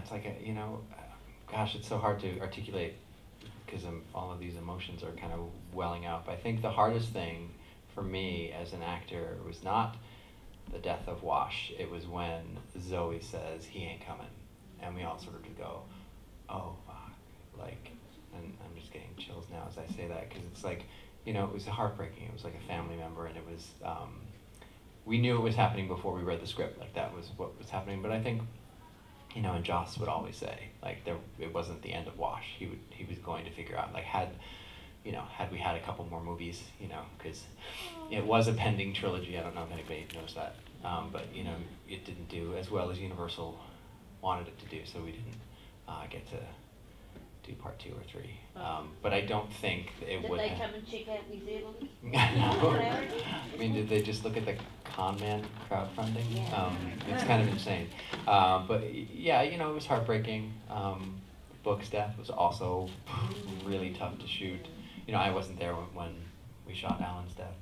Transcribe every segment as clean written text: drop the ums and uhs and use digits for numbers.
it's like a, you know, gosh, it's so hard to articulate because all of these emotions are kind of welling up. I think the hardest thing for me as an actor was not the death of Wash. It was when Zoe says he ain't coming, and we all sort of go, oh fuck, like, and I'm just getting chills now as I say that, because it's like, you know, it was heartbreaking. It was like a family member, and it was, we knew it was happening before we read the script, like that was what was happening. But I think, you know, and Joss would always say, like, it wasn't the end of Wash. He was going to figure out, like, had we had a couple more movies, you know, because it was a pending trilogy. I don't know if anybody knows that, but you know, it didn't do as well as Universal wanted it to do, so we didn't get to do part 2 or 3. But I don't think it would. Did they come and check out New Zealand? I mean, did they just look at the con man crowdfunding? Yeah. It's kind of insane. But yeah, you know, it was heartbreaking. Book's death was also really tough to shoot. You know, I wasn't there when we shot Alan's death.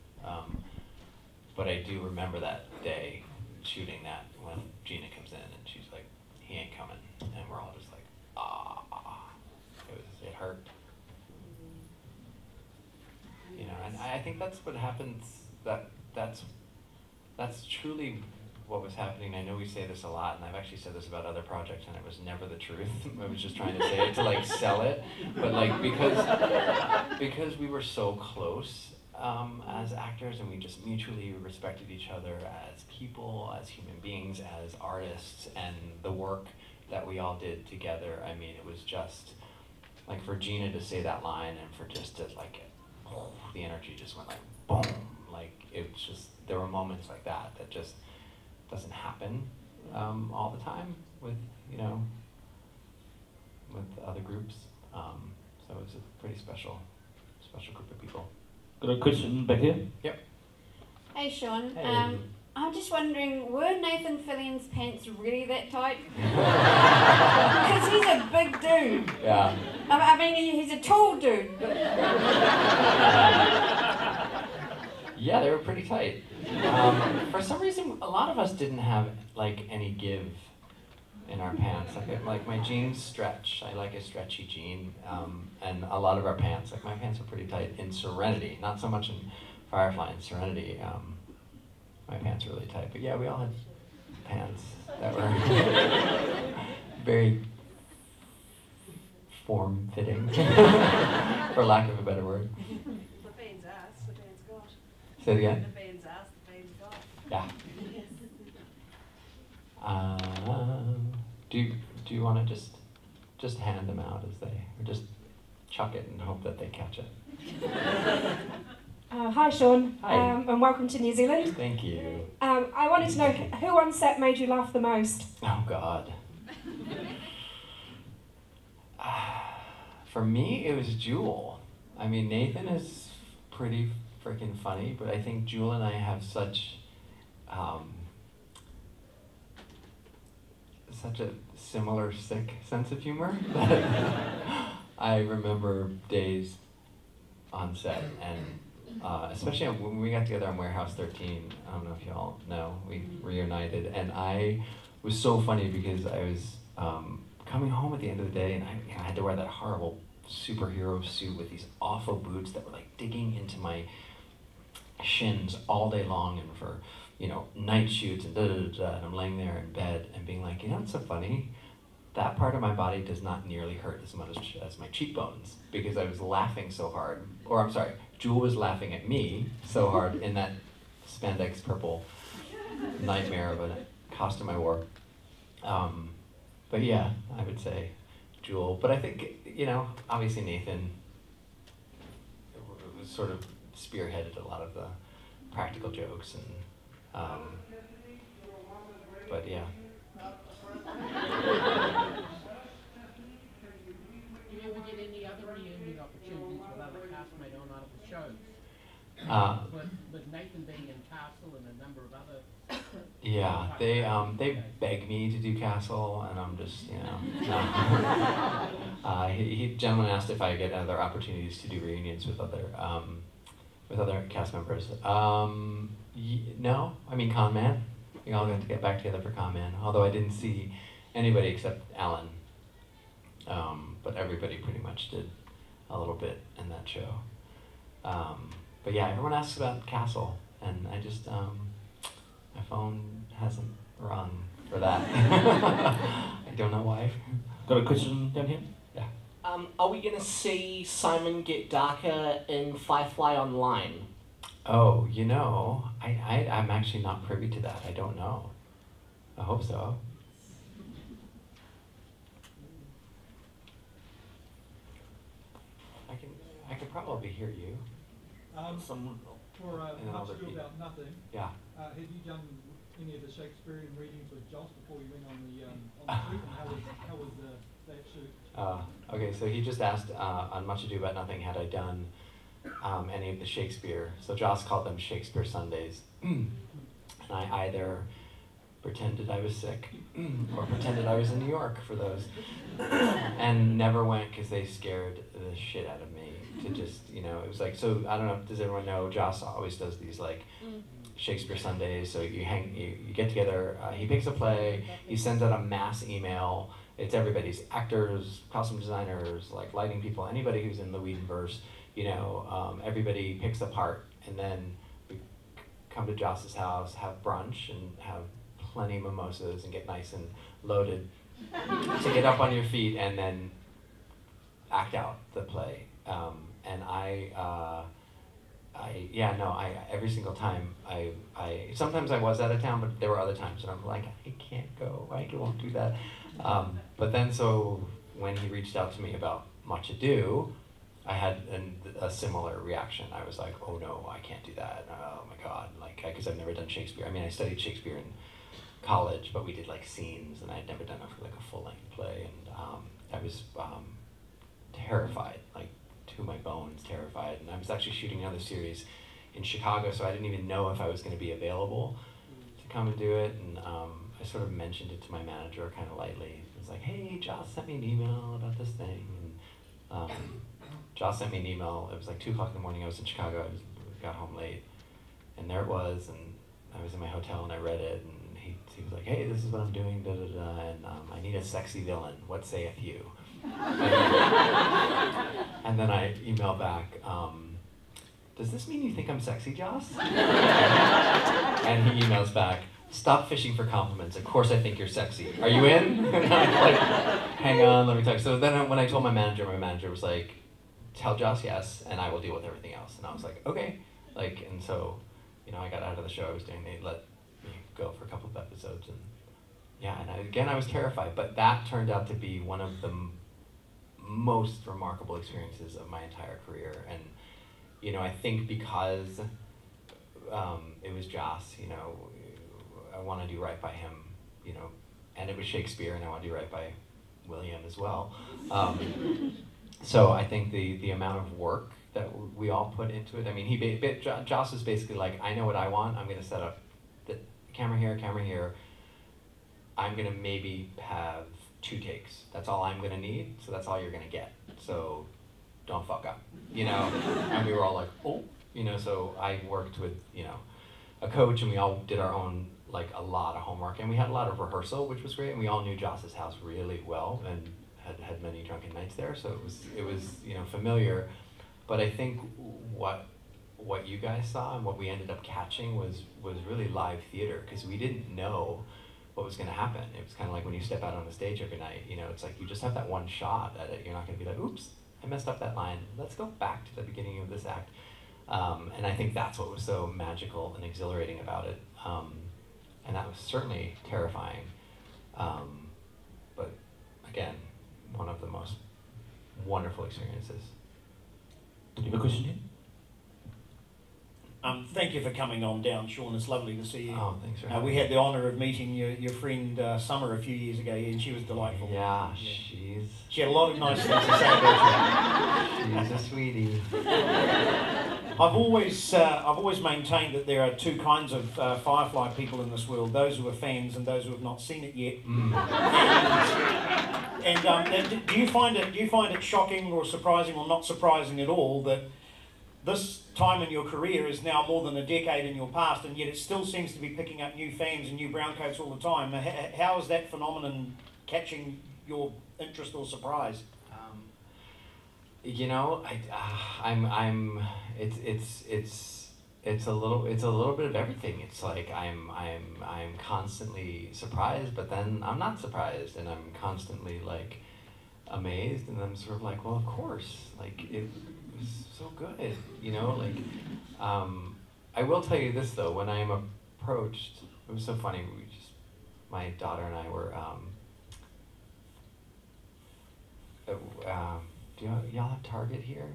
But I do remember that day shooting that when Gina comes in and she's like, he ain't coming. And we're all just like, ah. It hurt. You know, and I think that's what happens, that's truly what was happening. I know we say this a lot, and I've actually said this about other projects, and it was never the truth. I was just trying to say it to like sell it, but like because we were so close as actors, and we just mutually respected each other as people, as human beings, as artists, and the work that we all did together. I mean, it was just like for Gina to say that line, and for just to like, the energy just went like boom. Like it was just, there were moments like that just doesn't happen all the time with, you know, with other groups. So it was a pretty special group of people. Got a question back here? Yep. Hey Sean, Hey. I'm just wondering, were Nathan Fillion's pants really that tight? Because he's a big dude. Yeah. I mean, he's a tall dude. Yeah, they were pretty tight. For some reason, a lot of us didn't have like any give in our pants. Like my jeans stretch. I like a stretchy jean, and a lot of our pants, like my pants, are pretty tight in Serenity. Not so much in Firefly. In Serenity, my pants are really tight. But yeah, we all had pants that were very form-fitting, for lack of a better word. The band's ass, the band's got. Say it again? The band's ass, the band's got. Yeah. Do you want to just hand them out as they, or just chuck it and hope that they catch it? Hi Sean, Hi. and welcome to New Zealand. Thank you. I wanted to know who on set made you laugh the most? Oh God. For me, it was Jewel. I mean, Nathan is pretty freaking funny, but I think Jewel and I have such a similar sick sense of humor that I remember days on set, and especially when we got together on Warehouse 13, I don't know if y'all know, we reunited, and I was so funny because I was coming home at the end of the day, and I had to wear that horrible superhero suit with these awful boots that were like digging into my shins all day long, and for, you know, night shoots and and I'm laying there in bed and being like, you know what's so funny? That part of my body does not nearly hurt as much as my cheekbones, because I was laughing so hard, or I'm sorry, Jewel was laughing at me so hard in that spandex purple nightmare of a costume I wore. But yeah, I would say Jewel. But I think, you know, obviously Nathan was sort of spearheaded a lot of the practical jokes, and but yeah. Do you ever get any other reunion opportunities with other castmates on other shows? With Nathan being in Castle and a number of other... Yeah, they beg me to do Castle, and I'm just, you know. Gentleman asked if I get other opportunities to do reunions with other cast members. No, I mean Con Man. We all got to get back together for Con Man, although I didn't see anybody except Alan. But everybody pretty much did a little bit in that show. But yeah, everyone asks about Castle, and I just, my phone hasn't rung for that. I don't know why. Got a question down here? Yeah. Are we going to see Simon get darker in Firefly Online? Oh, you know, I'm actually not privy to that. I don't know. I hope so. I can probably hear you. For And then I'll Much Ado repeat. About Nothing, Yeah. have you done any of the Shakespearean readings with Joss before you went on the shoot? And how was that shoot? Okay, so he just asked on Much Ado About Nothing, had I done any of the Shakespeare? So Joss called them Shakespeare Sundays. And I either pretended I was sick or pretended I was in New York for those. And never went because they scared the shit out of me to just, you know, it was like, so I don't know, does everyone know Joss always does these like Shakespeare Sundays, so you get together, he picks a play, he sends out a mass email, it's everybody's actors, costume designers, like lighting people, anybody who's in the Whedonverse, you know, everybody picks a part, and then we come to Joss's house, have brunch, and have plenty of mimosas, and get nice and loaded to get up on your feet, and then act out the play. And every single time sometimes I was out of town, but there were other times when I'm like, I can't go, I won't do that. But then so when he reached out to me about Much Ado, I had a similar reaction. I was like, oh no, I can't do that. Oh my God, like, because I've never done Shakespeare. I mean, I studied Shakespeare in college, but we did like scenes, and I had never done a full-length play, and I was terrified, like to my bones, terrified. And I was actually shooting another series in Chicago, so I didn't even know if I was going to be available to come and do it. And I sort of mentioned it to my manager kind of lightly. It was like, hey, Joss sent me an email about this thing. And Joss sent me an email. It was like 2 o'clock in the morning. I was in Chicago. I got home late, and there it was. And I was in my hotel, and I read it. And he was like, hey, this is what I'm doing, da da da. And I need a sexy villain. What saith you? And then I emailed back, does this mean you think I'm sexy, Joss? And he emails back, stop fishing for compliments. Of course I think you're sexy. Are you in? And I'm like, hang on, let me talk. So then when I told my manager was like, tell Joss yes, and I will deal with everything else. And I was like, okay. Like, and so, you know, I got out of the show I was doing. They let me go for a couple of episodes. And yeah, and again, I was terrified. But that turned out to be one of the most remarkable experiences of my entire career. And you know, I think because it was Joss, you know, I want to do right by him, you know, and it was Shakespeare, and I want to do right by William as well. So I think the amount of work that we all put into it. I mean, Joss is basically like, I know what I want. I'm going to set up the camera here. I'm going to maybe have 2 takes. That's all I'm going to need. So that's all you're going to get. So don't fuck up, you know? And we were all like, oh, you know, so I worked with, you know, a coach, and we all did our own, like, a lot of homework, and we had a lot of rehearsal, which was great, and we all knew Joss's house really well, and had many drunken nights there, so it was, you know, familiar. But I think what you guys saw and what we ended up catching was really live theater, because we didn't know what was going to happen. It was kind of like when you step out on the stage every night, you know, it's like you just have that one shot at it. You're not going to be like, oops, I messed up that line. Let's go back to the beginning of this act. And I think that's what was so magical and exhilarating about it. And that was certainly terrifying. But again, one of the most wonderful experiences. Did you have a question here? Thank you for coming on down, Sean. It's lovely to see you. Oh, thanks for having we me. had the honour of meeting your friend Summer a few years ago, and she was delightful. Yeah, she had a lot of nice things to say about you. She's a sweetie. I've always maintained that there are 2 kinds of Firefly people in this world: those who are fans and those who have not seen it yet. And do you find it shocking or surprising or not surprising at all that this time in your career is now more than a decade in your past, and yet it still seems to be picking up new fans and new browncoats all the time? How has that phenomenon catching your interest or surprise? You know, it's a little bit of everything. It's like I'm constantly surprised, but then I'm not surprised, and I'm constantly like amazed, and I'm sort of like, well, of course, like it was so good, you know, like. I will tell you this though, when I am approached, it was so funny. My daughter and I were. Do y'all have Target here?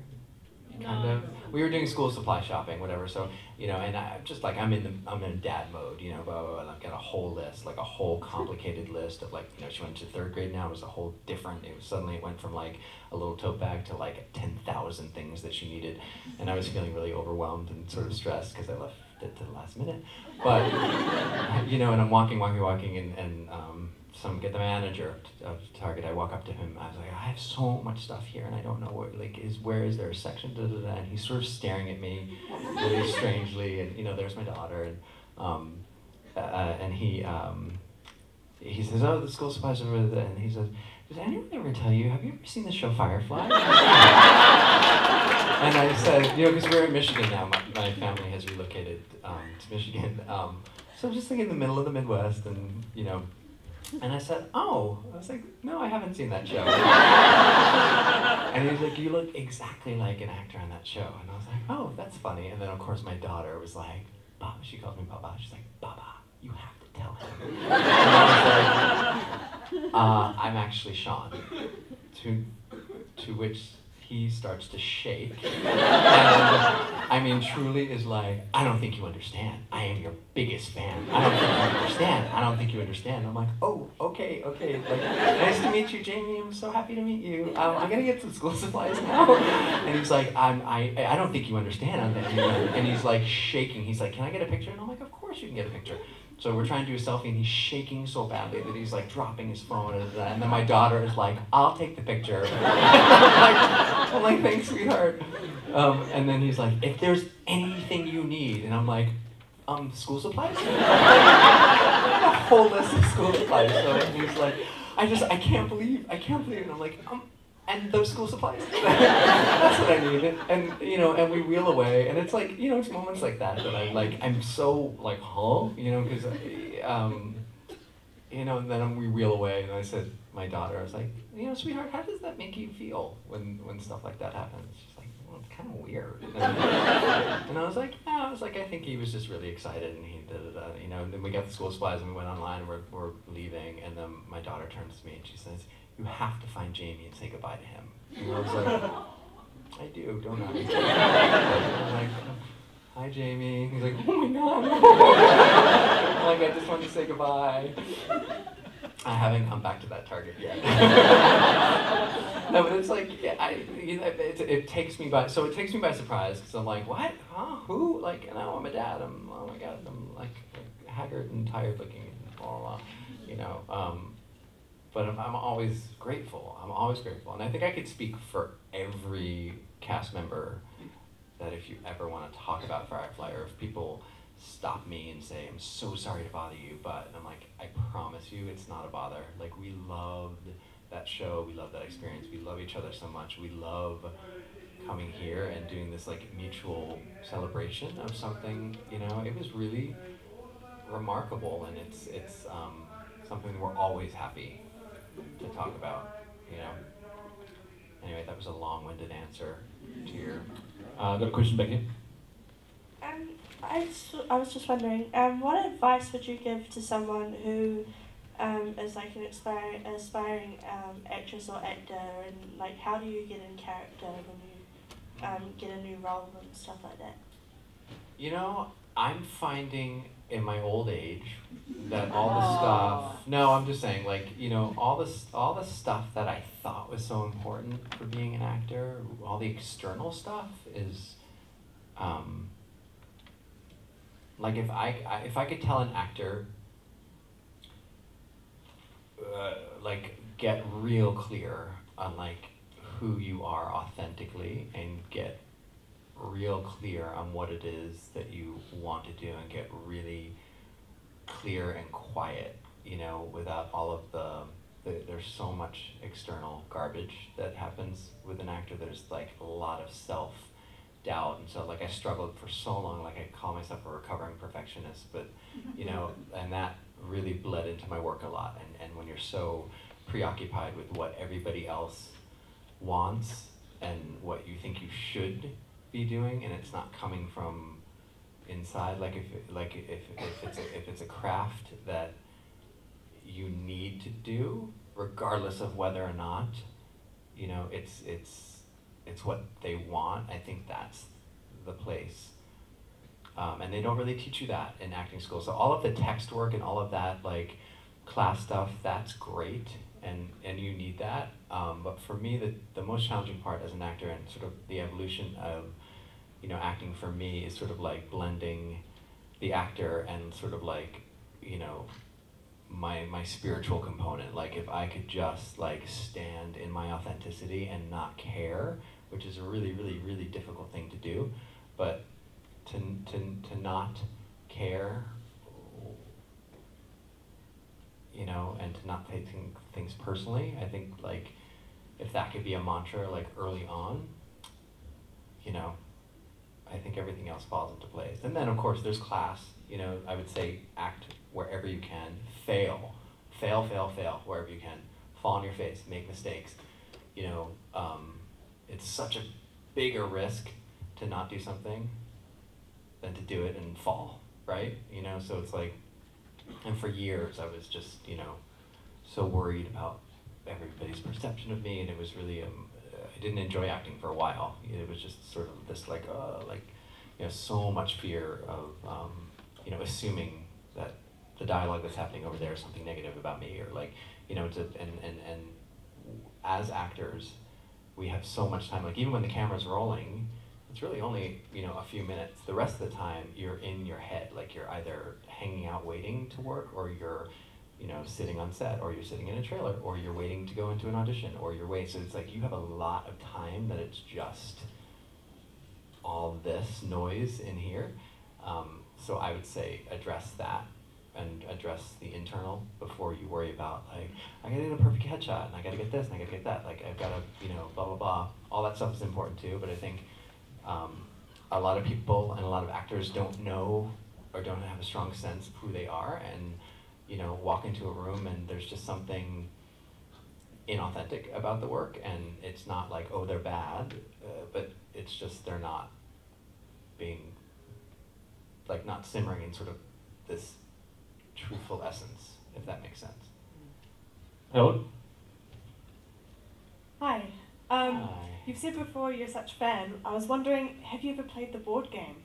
Kind of. We were doing school supply shopping, whatever. So, you know, and I'm in dad mode, you know, blah, blah, blah, and I've got a whole list, like a whole complicated list of like, you know, she went to 3rd grade now. It was a whole different. It went from like a little tote bag to like 10,000 things that she needed, and I was feeling really overwhelmed and sort of stressed because I left it to the last minute. But you know, and I'm walking, and get the manager of Target. I walk up to him. I was like, I have so much stuff here, and I don't know where is there a section? Da, da, da. And he's sort of staring at me really strangely. And you know, there's my daughter, and he says, oh, the school supplies are over there. And he says, did anyone ever tell you? Have you ever seen the show Firefly? And I said, you know, because we're in Michigan now. My family has relocated to Michigan. So I'm just like in the middle of the Midwest, and you know. And I said, oh. I was like, no, I haven't seen that show. And he was like, you look exactly like an actor on that show. And I was like, oh, that's funny. And then, of course, my daughter was like, Baba. She calls me Baba. She's like, Baba, you have to tell him. And I was like, I'm actually Sean. To which he starts to shake. And I mean, truly is like, I don't think you understand. I am your biggest fan. I don't think you understand. I don't think you understand. I'm like, oh, okay. Like, nice to meet you, Jamie. I'm so happy to meet you. I'm gonna get some school supplies now. And he's like, I don't think you understand. And he's like shaking. He's like, can I get a picture? And I'm like, of course you can get a picture. So we're trying to do a selfie, and he's shaking so badly that he's like dropping his phone, and then my daughter is like, I'll take the picture. I'm like, thanks, sweetheart. And then he's like, if there's anything you need, and I'm like, school supplies? A whole list of school supplies. So he's like, I can't believe, and I'm like, and those school supplies. That's what I needed. And you know, and we wheel away, and it's like, you know, it's moments like that I'm so like, huh? You know, because you know, and then we wheel away, and I said, my daughter, I was like, you know, sweetheart, how does that make you feel when stuff like that happens? She's like, well, it's kind of weird. And I was like, I think he was just really excited, and he you know. And then we got the school supplies, and we went online, and we're leaving, and then my daughter turns to me, and she says, you have to find Jamie and say goodbye to him. And I was like, I do, don't I? I'm like, hi, Jamie. He's like, oh my God. I'm like, I just wanted to say goodbye. I haven't come back to that Target yet. No, but it's like, it takes me by surprise, because I'm like, what? Huh? Who? Like, and now I'm a dad. Oh my God, I'm like haggard and tired looking, and blah, blah, blah, you know. But I'm always grateful. And I think I could speak for every cast member that if you ever want to talk about Firefly, or if people stop me and say, I'm so sorry to bother you, but I'm like, I promise you it's not a bother. Like, we loved that show, we loved that experience, we love each other so much, we love coming here and doing this like mutual celebration of something, you know. It was really remarkable, and it's something we're always happy to talk about, you know. Anyway, that was a long-winded answer to your... Got a question back here. I was just wondering, what advice would you give to someone who is like an aspiring actress or actor, and like, how do you get in character when you get a new role and stuff like that? You know, I'm finding in my old age that all the stuff, no, I'm just saying, like, you know, all the stuff that I thought was so important for being an actor, all the external stuff is, like, if I could tell an actor, like, get real clear on like who you are authentically, and get real clear on what it is that you want to do, and get really clear and quiet, you know, without all of the there's so much external garbage that happens with an actor. There's like a lot of self-doubt, and so like I struggled for so long. Like I call myself a recovering perfectionist, but you know, and that really bled into my work a lot. And when you're so preoccupied with what everybody else wants and what you think you should be doing, and it's not coming from inside, like if it's a craft that you need to do, regardless of whether or not, you know, it's what they want. I think that's the place. And they don't really teach you that in acting school. So all of the text work and all of that, like class stuff, that's great, and you need that. But for me, the most challenging part as an actor, and sort of the evolution of, you know, acting for me, is sort of like blending the actor and sort of like, you know, my spiritual component. Like if I could just like stand in my authenticity and not care, which is a really, really, really difficult thing to do, but to not care, you know, and to not take things personally. I think like if that could be a mantra like early on, you know, I think everything else falls into place. And then of course there's class, you know, I would say act wherever you can, fail wherever you can, fall on your face, make mistakes, you know, it's such a bigger risk to not do something than to do it and fall, right? You know, so it's like, and for years I was just, you know, so worried about everybody's perception of me, and it was really, I didn't enjoy acting for a while. It was just sort of this like, you know, so much fear of, you know, assuming that the dialogue that's happening over there is something negative about me, or like, you know, and as actors, we have so much time, like even when the camera's rolling, it's really only, you know, a few minutes. The rest of the time, you're in your head, like you're either hanging out waiting to work, or you're, you know, sitting on set, or you're sitting in a trailer, or you're waiting to go into an audition, or you're waiting. So it's like you have a lot of time that it's just all this noise in here. So I would say address that, and address the internal before you worry about like, I gotta get a perfect headshot, and I gotta get this, and I gotta get that. Like I've gotta, you know, blah, blah, blah. All that stuff is important too, but I think a lot of people and a lot of actors don't know or don't have a strong sense of who they are, and you know, walk into a room and there's just something inauthentic about the work, and it's not like, oh, they're bad, but it's just they're not being, like not simmering in sort of this truthful essence, if that makes sense. Helen? Hi. Hi. You've said before you're such a fan. I was wondering, have you ever played the board game?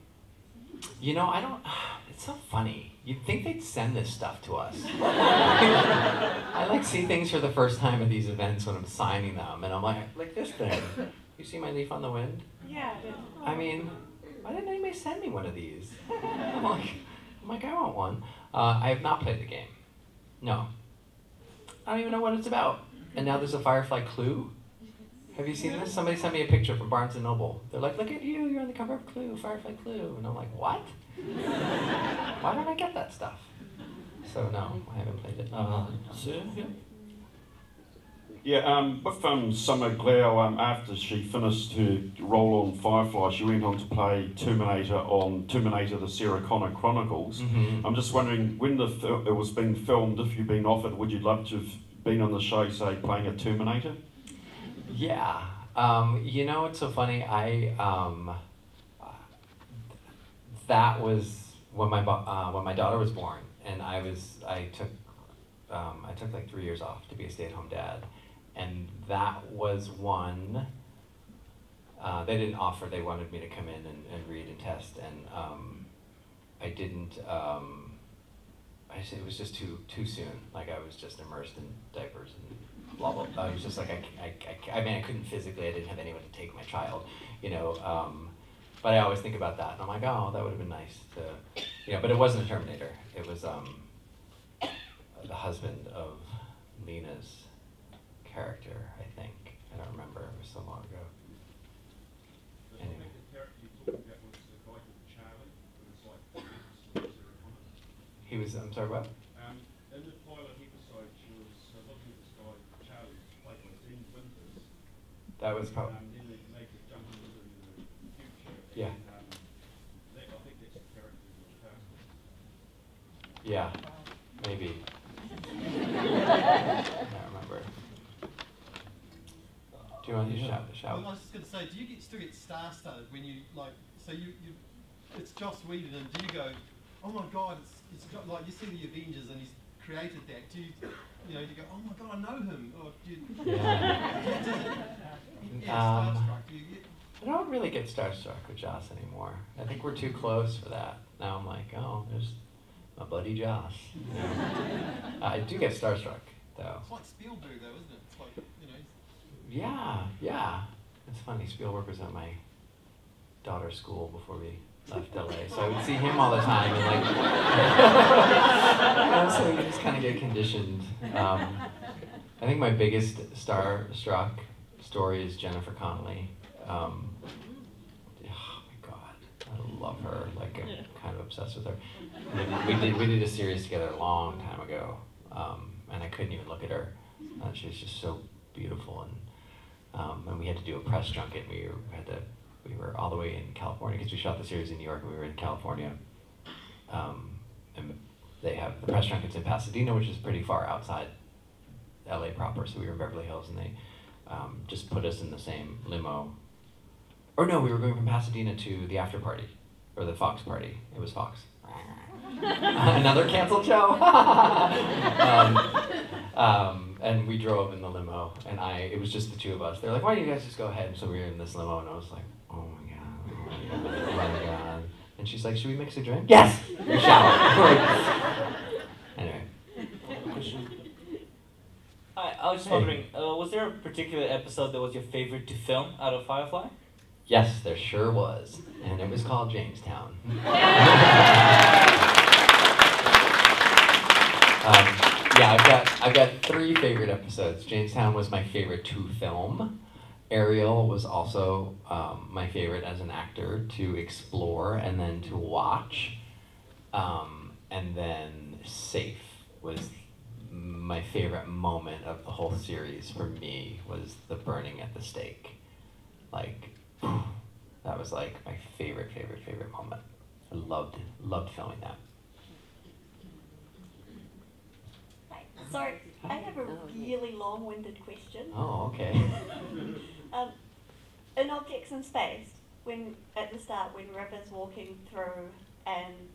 You know, I don't, it's so funny. You'd think they'd send this stuff to us. I like see things for the first time at these events when I'm signing them, and I'm like this thing. You see my leaf on the wind? Yeah. I mean, why didn't anybody send me one of these? I'm like, I want one. I have not played the game. No. I don't even know what it's about. And now there's a Firefly clue. Have you seen this? Somebody sent me a picture from Barnes & Noble. They're like, look at you, you're on the cover of Clue, Firefly Clue. And I'm like, what? Why don't I get that stuff? So no, I haven't played it. Sir? Yeah. Yeah, with Summer Glau, after she finished her role on Firefly, she went on to play Terminator on Terminator the Sarah Connor Chronicles. Mm-hmm. I'm just wondering, when it was being filmed, if you'd been offered, would you love to have been on the show, say, playing a Terminator? Yeah. You know, it's so funny. That was when my daughter was born, and I took like 3 years off to be a stay-at-home dad. And that was one, they didn't offer, they wanted me to come in and read and test, and I didn't, it was just too soon. Like I was just immersed in diapers and blah, blah, blah. I was just like, I mean, I couldn't physically, I didn't have anyone to take my child, you know, but I always think about that, and I'm like, oh, that would have been nice to, you know, but it wasn't a Terminator. It was the husband of Lena's character, I think. I don't remember, it was so long ago. Anyway. He was, I'm sorry, what? In the pilot episode, she was looking at this guy that was probably. Yeah. Yeah, maybe. I don't remember. Do you want to shout? Well, I was just going to say, do you still get star-studded when you, like, so you it's Joss Whedon, and do you go, oh my God, it's like, you see the Avengers and he's created that, do you know, you go, oh my God, I know him, or do you, starstruck, do you get... I don't really get starstruck with Joss anymore. I think we're too close for that. Now I'm like, oh, there's my buddy Joss. You know? I do get starstruck, though. It's like Spielberg, though, isn't it? It's like, you know... Yeah. It's funny, Spielberg was at my daughter's school before we left LA, so I would see him all the time, and like, so you just kind of get conditioned. I think my biggest starstruck story is Jennifer Connelly. Oh my God, I love her. Like, I'm kind of obsessed with her. We did a series together a long time ago, and I couldn't even look at her. She was just so beautiful, and we had to do a press junket. We were all the way in California because we shot the series in New York, and we were in California. And they have the press junkets in Pasadena, which is pretty far outside LA proper. So we were in Beverly Hills, and they just put us in the same limo. Or no, we were going from Pasadena to the after party, or the Fox party. It was Fox. Another canceled show. And we drove in the limo, and it was just the two of us. They're like, why don't you guys just go ahead? And so we were in this limo, and I was like, oh my God. And she's like, should we mix a drink? Yes! We shower. Anyway. Question. I was just wondering, was there a particular episode that was your favorite to film out of Firefly? Yes, there sure was. And it was called Jamestown. Yeah, I've got 3 favorite episodes. Jamestown was my favorite to film. Ariel was also my favorite as an actor to explore and then to watch. And then Safe was my favorite moment of the whole series for me, was the burning at the stake. Like, that was like my favorite moment. I loved filming that. Sorry, I have a really long-winded question. Oh, okay. In Objects in Space, at the start, when River's walking through and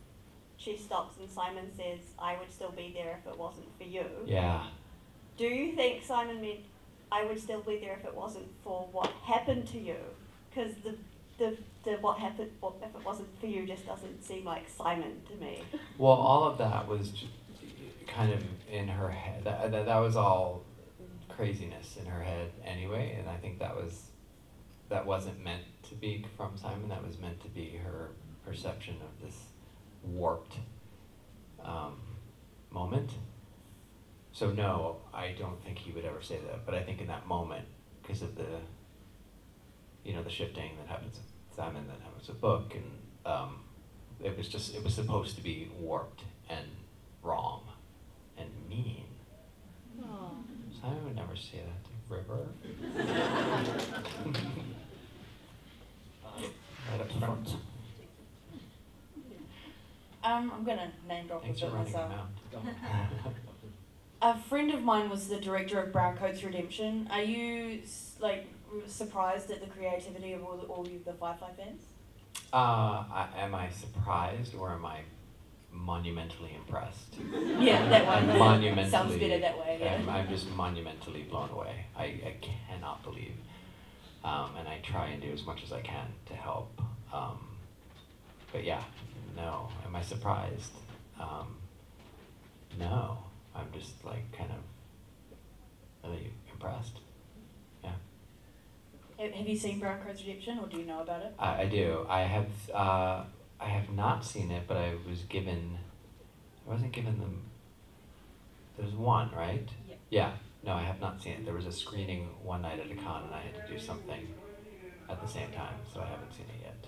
she stops and Simon says, I would still be there if it wasn't for you. Yeah. Do you think Simon meant, I would still be there if it wasn't for what happened to you? Because the what happened, if it wasn't for you, just doesn't seem like Simon to me. Well, all of that was kind of in her head. That was all craziness in her head anyway, and I think that wasn't meant to be from Simon. That was meant to be her perception of this warped moment. So no, I don't think he would ever say that, but I think in that moment, because of the shifting that happens with Simon, that happens with Book, and it was supposed to be warped and wrong and mean. Aww. Simon would never say that to River. Right up front. I'm gonna name drop Thanks a for bit running myself. around. A friend of mine was the director of Brown Coat's Redemption. Are you surprised at the creativity of all the Firefly fans? Am I surprised or am I monumentally impressed? Yeah, that one. I'm monumentally, sounds better that way. Yeah. I'm just monumentally blown away. I cannot believe, and I try and do as much as I can to help. But yeah, no. Am I surprised? No. I'm just kind of really impressed. Yeah. Have you seen Brown Coat's Redemption, or do you know about it? I do. I have not seen it, but I wasn't given them. There's one, right? Yeah. Yeah. No, I have not seen it. There was a screening one night at a con, and I had to do something at the same time, so I haven't seen it yet.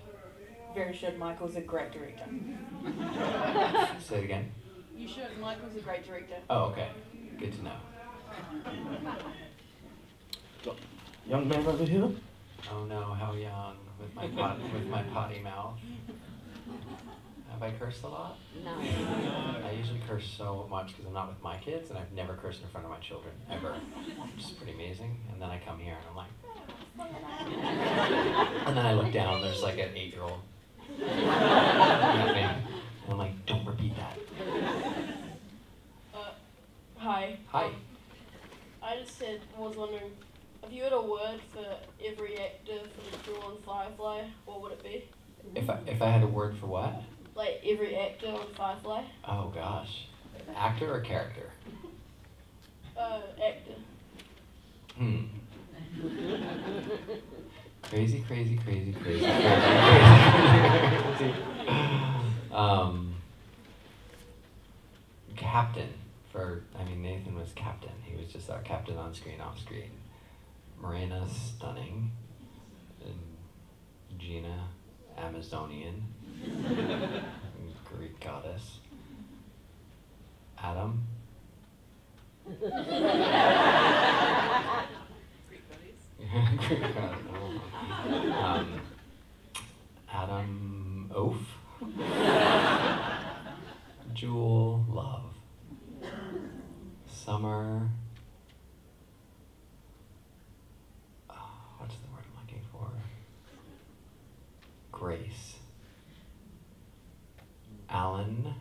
Very should. Michael's a great director. Say it again. You should. Michael's a great director. Oh, okay. Good to know. young man over here. Oh no, how young with my potty mouth. Have I cursed a lot? No. I usually curse so much because I'm not with my kids, and I've never cursed in front of my children ever, which is pretty amazing. And then I come here and I'm like, and then I look down, there's like an 8-year-old. And I'm like, don't repeat that. Hi. Hi. I just was wondering, if you had a word for every actor for the crew on Firefly, what would it be? If I had a word for what? Like every actor on Firefly? Oh gosh. Actor or character? Actor. Crazy. Captain Nathan was captain. He was just our captain on screen, off screen. Morena, stunning. And Gina, Amazonian. Greek goddess. Adam. Greek goddess. Adam Oaf. Jewel, love. Summer. What's the word I'm looking for? Grace. Alan.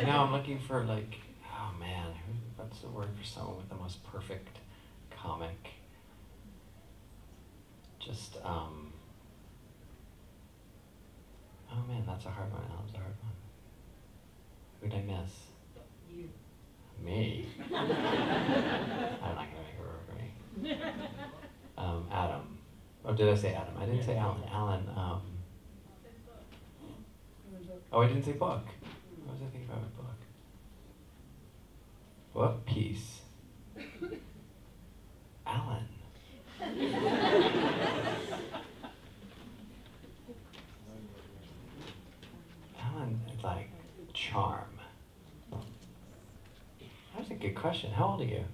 Now I'm looking for like, oh man, what's the word for someone with the most perfect comic? Just, oh man, that's a hard one. Alan's a hard one. Who'd I miss? You. Me? I'm not gonna make it work for me. Adam. Oh, did I say Adam? I didn't say Alan. Alan, oh, I didn't say book. What was I thinking about my book? What? Peace. Alan. Alan, like, charm. That was a good question. How old are you?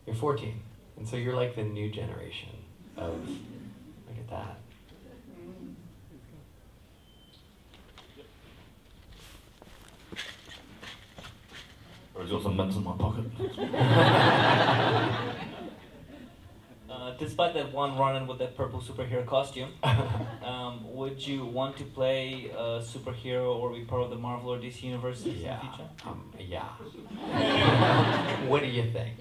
You're 14. And so you're like the new generation of, look at that. I've got some mints in my pocket. Despite that one run-in with that purple superhero costume, would you want to play a superhero or be part of the Marvel or DC universe in the future? Yeah. What do you think?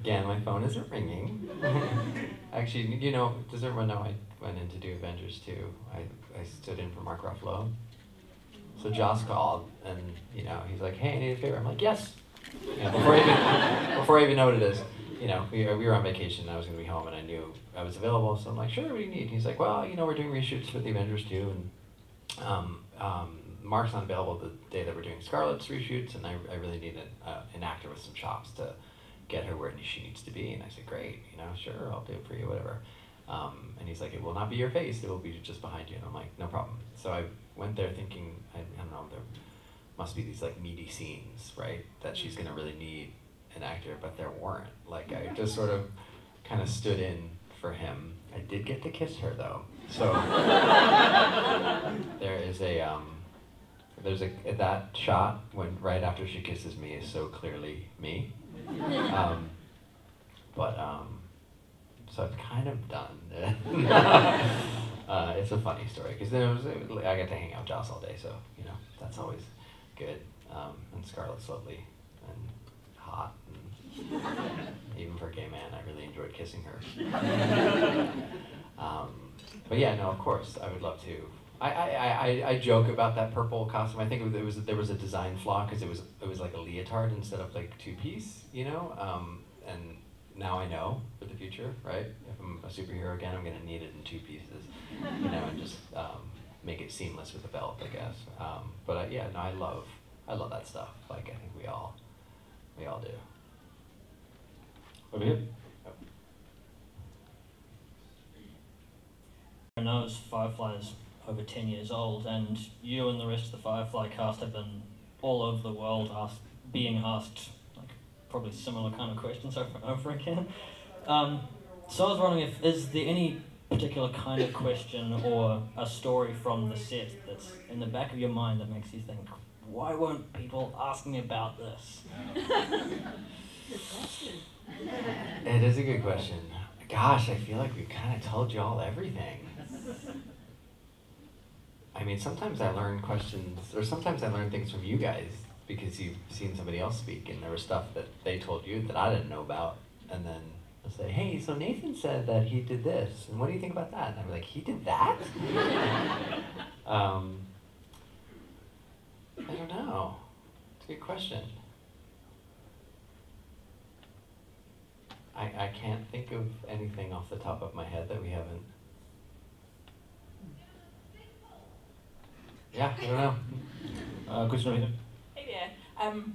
Again, my phone isn't ringing. Actually, does everyone know I went in to do Avengers 2? I stood in for Mark Ruffalo. So Joss called, and he's like, "Hey, I need a favor." I'm like, "Yes." Before I even know what it is. We were on vacation, and I was going to be home, and I knew I was available, so I'm like, "Sure, what do you need?" He's like, "Well, we're doing reshoots for the Avengers 2, and Mark's not available the day that we're doing Scarlet's reshoots, and I really need an actor with some chops to get her where she needs to be." And I said, "Great, sure, I'll do it for you, whatever." And he's like, "It will not be your face, it will be just behind you." And I'm like, "No problem." So I went there thinking, I don't know, there must be these like meaty scenes, right, that she's going to really need an actor, but there weren't. Like, I just sort of kind of stood in for him. I did get to kiss her though, so there's that shot when right after she kisses me is so clearly me. So it's kind of done. It's a funny story because I got to hang out with Joss all day, so that's always good. And Scarlett's lovely and hot, and even for a gay man, I really enjoyed kissing her. But yeah, no, of course, I would love to. I joke about that purple costume. I think there was a design flaw because it was like a leotard instead of like two-piece, and now I know for the future, right? If I'm a superhero again, I'm gonna need it in two pieces, and just make it seamless with a belt, I guess. Yeah, no, I love that stuff. Like, I think we all do. Over here. I know Firefly is over 10 years old, and you and the rest of the Firefly cast have been all over the world being asked like probably similar kind of questions over and over again. So I was wondering is there any particular kind of question or a story from the set that's in the back of your mind that makes you think, why weren't people asking about this? It is a good question. Gosh, I feel like we've kind of told you all everything. I mean, sometimes I learn questions, or sometimes I learn things from you guys because you've seen somebody else speak and there was stuff that they told you that I didn't know about. And then I'll say, hey, so Nathan said that he did this, and what do you think about that? And I'm like, he did that? I don't know. It's a good question. I can't think of anything off the top of my head that we haven't. Yeah, I don't know. Question right here. Hey there.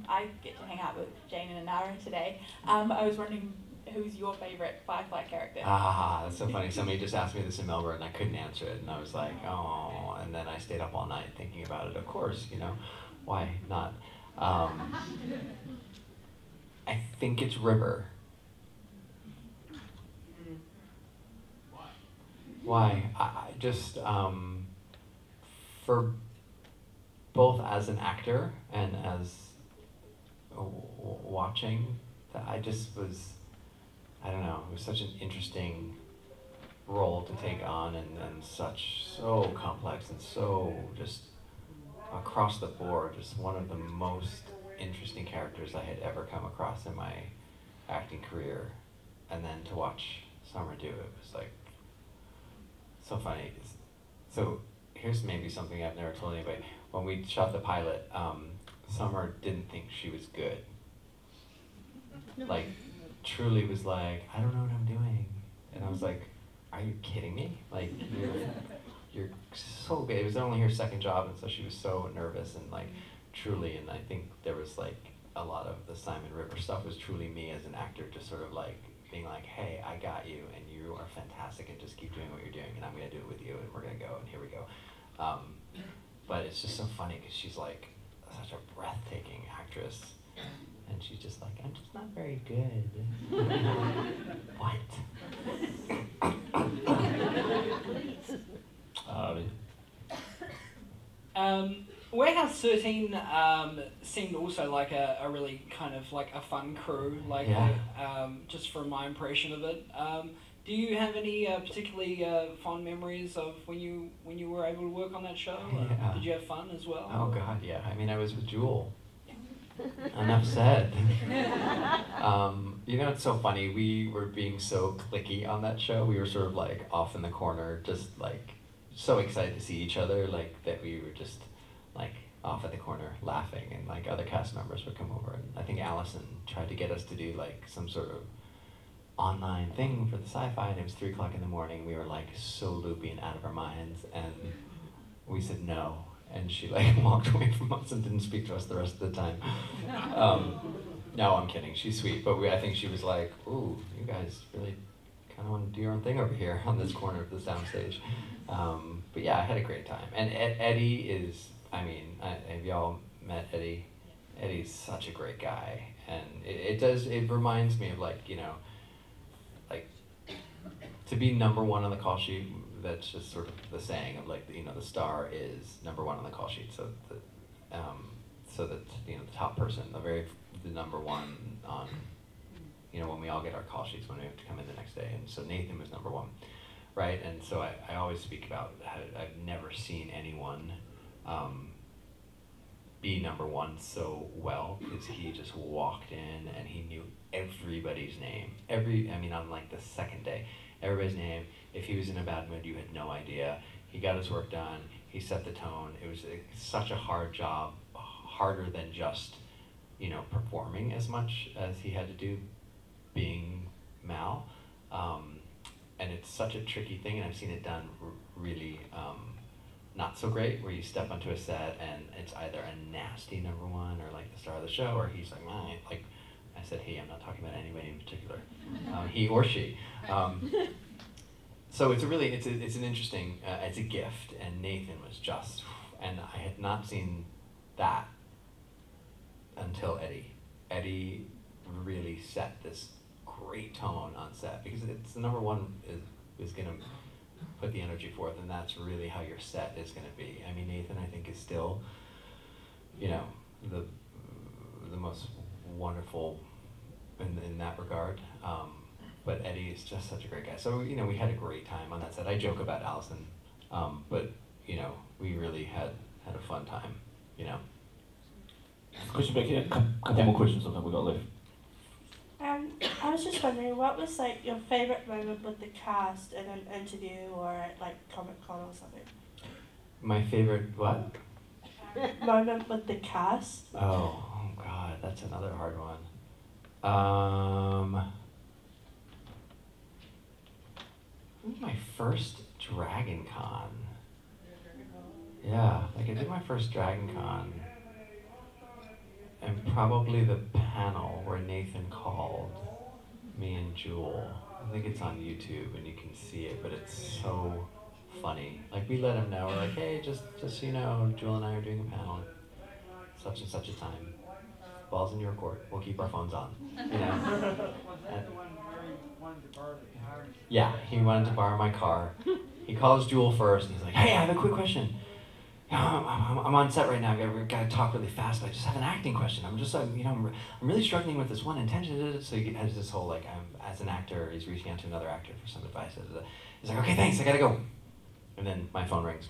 I get to hang out with Jane and Anara today. I was wondering who's your favourite Firefly character? That's so funny. Somebody just asked me this in Melbourne and I couldn't answer it. And I was like, oh, and then I stayed up all night thinking about it. Of course, you know, why not? I think it's River. Why? I just, for both as an actor and as watching, I just was, I don't know, it was such an interesting role to take on and so complex and so just across the board, just one of the most interesting characters I had ever come across in my acting career. And then to watch Summer do it was like, so funny. So here's maybe something I've never told anybody. When we shot the pilot, Summer didn't think she was good. Like, truly was like, I don't know what I'm doing. And I was like, are you kidding me? Like, you're so good. It was only her second job, and so she was so nervous and like, truly, and I think there was like, a lot of the Simon River stuff was truly me as an actor, just sort of like, being like, hey, I got you, and you are fantastic, and just keep doing what you're doing, and I'm gonna do it with you, and we're gonna go, and here we go. But it's just so funny, because she's like, such a breathtaking actress, and she's just like, I'm just not very good. What? Warehouse 13 seemed also like a really kind of like a fun crew, like just from my impression of it. Do you have any particularly fond memories of when you were able to work on that show? Yeah. Did you have fun as well? Oh God, yeah. I mean, I was with Jewel. Enough said. You know, it's so funny. We were being so cliquey on that show. We were sort of like off in the corner, just like so excited to see each other, like that we were just like off at the corner laughing, and like other cast members would come over, and I think Allison tried to get us to do like some sort of online thing for the sci-fi, and it was 3 o'clock in the morning. We were like so loopy and out of our minds, and we said no, and she like walked away from us and didn't speak to us the rest of the time. No, I'm kidding, she's sweet, but I think she was like, ooh, you guys really kind of want to do your own thing over here on this corner of the soundstage. But yeah, I had a great time, and Eddie is, I mean, have y'all met Eddie? Eddie's such a great guy, and it reminds me of like, you know, like to be number one on the call sheet. That's just sort of the saying of like, you know, the star is number one on the call sheet. So that you know, the top person, the number one on, you know, when we all get our call sheets when we have to come in the next day. And so Nathan was number one, right? And so I always speak about how I've never seen anyone be number one so well, because he just walked in and he knew everybody's name. On like the second day, everybody's name. If he was in a bad mood, you had no idea. He got his work done. He set the tone. It was such a hard job, harder than just, you know, performing as much as he had to do being Mal. And it's such a tricky thing, and I've seen it done really not so great, where you step onto a set and it's either a nasty number one or like the star of the show, or he's like, like I said, he, I'm not talking about anybody in particular, he or she. so it's an interesting, it's a gift, and Nathan was just, and I had not seen that until Eddie. Eddie really set this great tone on set, because it's the number one is going to put the energy forth, and that's really how your set is going to be. I mean, Nathan, I think, is still, you know, the most wonderful in that regard. But Eddie is just such a great guy. So, you know, we had a great time on that set. I joke about Allison, but, you know, we really had a fun time, you know. Question back here. Couple more questions I think we got left. I was just wondering, what was like your favourite moment with the cast in an interview or at like Comic-Con or something? My favorite what? Moment with the cast? Oh God, that's another hard one. My first Dragon Con. Yeah, like I did my first Dragon Con, and probably the panel where Nathan called me and Jewel. I think it's on YouTube and you can see it, but it's so funny. Like, we let him know, we're like, hey, just so you know, Jewel and I are doing a panel at such and such a time. Ball's in your court. We'll keep our phones on. You know? Yeah, he wanted to borrow my car. He calls Jewel first, and he's like, hey, I have a quick question. I'm on set right now. I've got to talk really fast, but I just have an acting question. I'm just, you know, I'm really struggling with this one intention. So he has this whole, like, as an actor, he's reaching out to another actor for some advice. He's like, okay, thanks, I gotta go. And then my phone rings.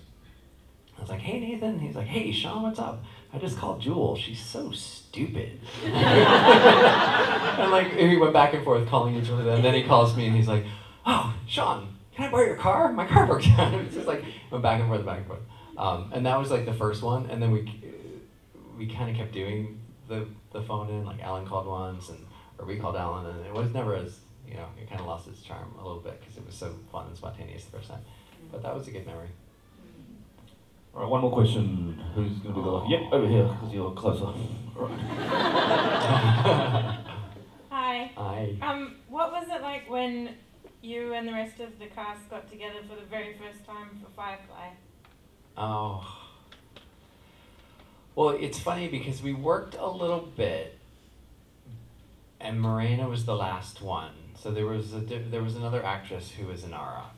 I was like, hey, Nathan. He's like, hey, Sean, what's up? I just called Jewel. She's so stupid. And like, he went back and forth calling each other. And then he calls me and he's like, oh, Sean, can I borrow your car? My car broke down. It's just like, went back and forth, back and forth. And that was like the first one. And then we kind of kept doing the phone in. Like, Alan called once, or we called Alan, and it was never as, you know, it kind of lost its charm a little bit because it was so fun and spontaneous the first time. But that was a good memory. All right, one more question. Who's going to be the lucky? Yep, over here, because you're closer. All right. Hi. Hi. What was it like when you and the rest of the cast got together for the very first time for Firefly? Oh. Well, it's funny because we worked a little bit, and Morena was the last one. So there was another actress who was Inara.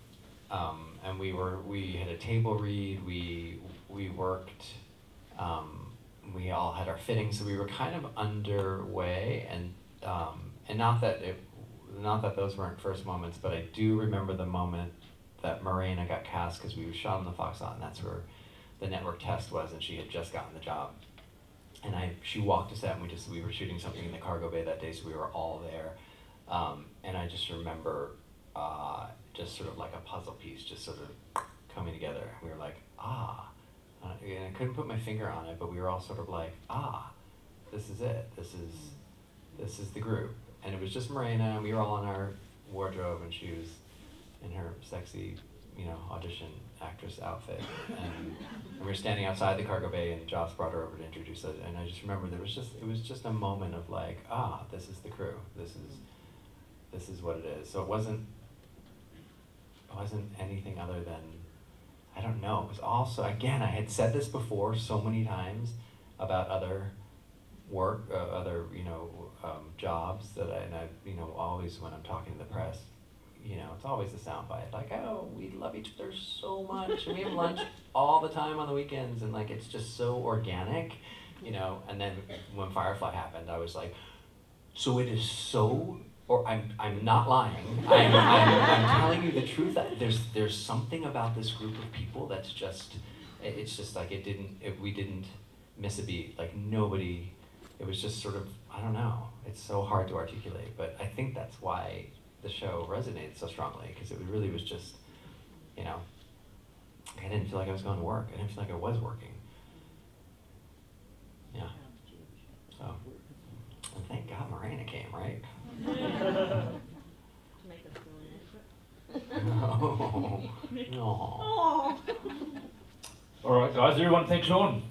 And we had a table read, we worked, we all had our fittings, so we were kind of underway, and not that those weren't first moments, but I do remember the moment that Morena got cast, because we shot on the Foxtrot, and that's where the network test was, and she had just gotten the job. And she walked us out, and we were shooting something in the cargo bay that day, so we were all there. And I just remember just sort of like a puzzle piece just sort of coming together. We were like, and I couldn't put my finger on it, but we were all sort of like, this is it. This is the group. And it was just Morena, and we were all in our wardrobe, and she was in her sexy, you know, audition actress outfit. And we were standing outside the cargo bay, and Joss brought her over to introduce us. And I just remember it was just a moment of like, this is the crew. This is what it is. So it wasn't anything other than, I don't know. It was also, again, I had said this before so many times about other work, other, you know, jobs that I, you know, always when I'm talking to the press, you know, it's always a soundbite, like, oh, we love each other so much, and we have lunch all the time on the weekends, and like, it's just so organic, you know. And then when Firefly happened, I was like, so it is so, or I'm not lying, I'm telling you the truth, that there's something about this group of people that's just, it's just like, we didn't miss a beat, like nobody, it was just sort of, I don't know, it's so hard to articulate, but I think that's why the show resonated so strongly, because it really was just, you know, I didn't feel like I was going to work. I didn't feel like I was working. Yeah. So, and thank God Morena came, right? No. All right, guys, everyone, thanks, Sean.